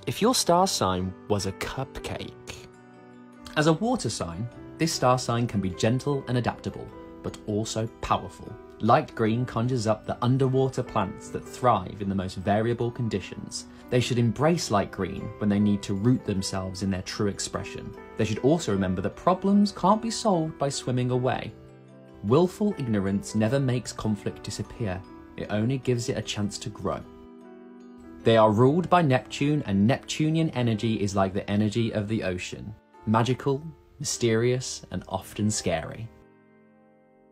if your star sign was a cupcake. As a water sign, this star sign can be gentle and adaptable, but also powerful. Light green conjures up the underwater plants that thrive in the most variable conditions. They should embrace light green when they need to root themselves in their true expression. They should also remember that problems can't be solved by swimming away. Willful ignorance never makes conflict disappear, it only gives it a chance to grow. They are ruled by Neptune, and Neptunian energy is like the energy of the ocean. Magical, mysterious, and often scary.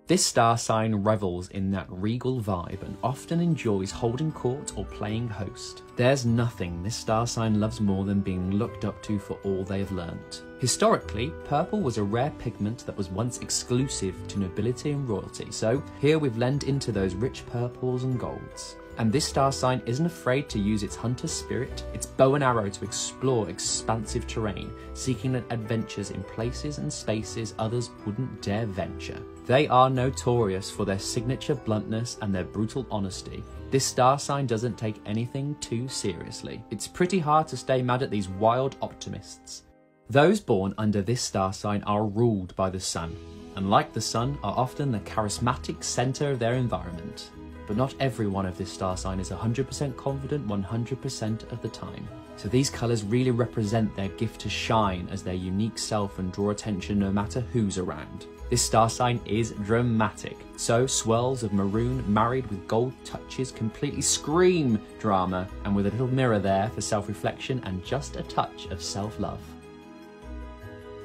This star sign revels in that regal vibe and often enjoys holding court or playing host. There's nothing this star sign loves more than being looked up to for all they have learnt. Historically, purple was a rare pigment that was once exclusive to nobility and royalty, so here we've lent into those rich purples and golds. And this star sign isn't afraid to use its hunter spirit, its bow and arrow to explore expansive terrain, seeking adventures in places and spaces others wouldn't dare venture. They are notorious for their signature bluntness and their brutal honesty. This star sign doesn't take anything too seriously. It's pretty hard to stay mad at these wild optimists. Those born under this star sign are ruled by the sun, and like the sun, are often the charismatic centre of their environment. But not everyone of this star sign is 100% confident 100% of the time. So these colours really represent their gift to shine as their unique self and draw attention no matter who's around. This star sign is dramatic, so swirls of maroon married with gold touches completely scream drama, and with a little mirror there for self-reflection and just a touch of self-love.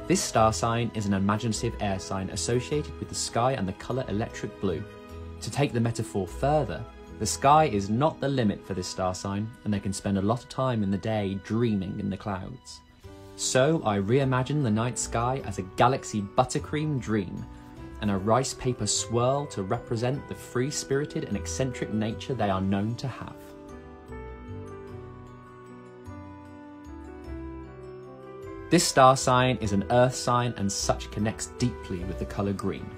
This star sign is an imaginative air sign associated with the sky and the colour electric blue. To take the metaphor further, the sky is not the limit for this star sign, and they can spend a lot of time in the day dreaming in the clouds. So I reimagine the night sky as a galaxy buttercream dream, and a rice paper swirl to represent the free-spirited and eccentric nature they are known to have. This star sign is an earth sign and such connects deeply with the colour green.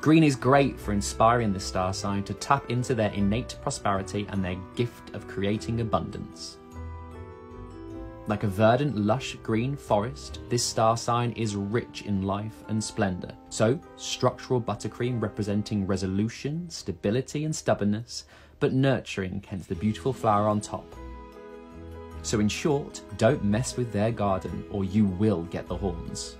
Green is great for inspiring the star sign to tap into their innate prosperity and their gift of creating abundance. Like a verdant, lush green forest, this star sign is rich in life and splendour. So, structural buttercream representing resolution, stability and stubbornness, but nurturing, hence the beautiful flower on top. So in short, don't mess with their garden or you will get the horns.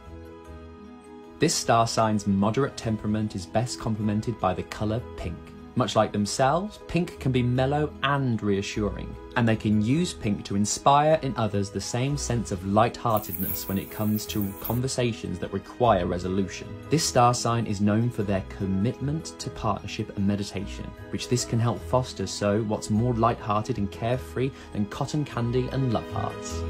This star sign's moderate temperament is best complemented by the colour pink. Much like themselves, pink can be mellow and reassuring, and they can use pink to inspire in others the same sense of light-heartedness when it comes to conversations that require resolution. This star sign is known for their commitment to partnership and meditation, which this can help foster, so what's more light-hearted and carefree than cotton candy and love hearts?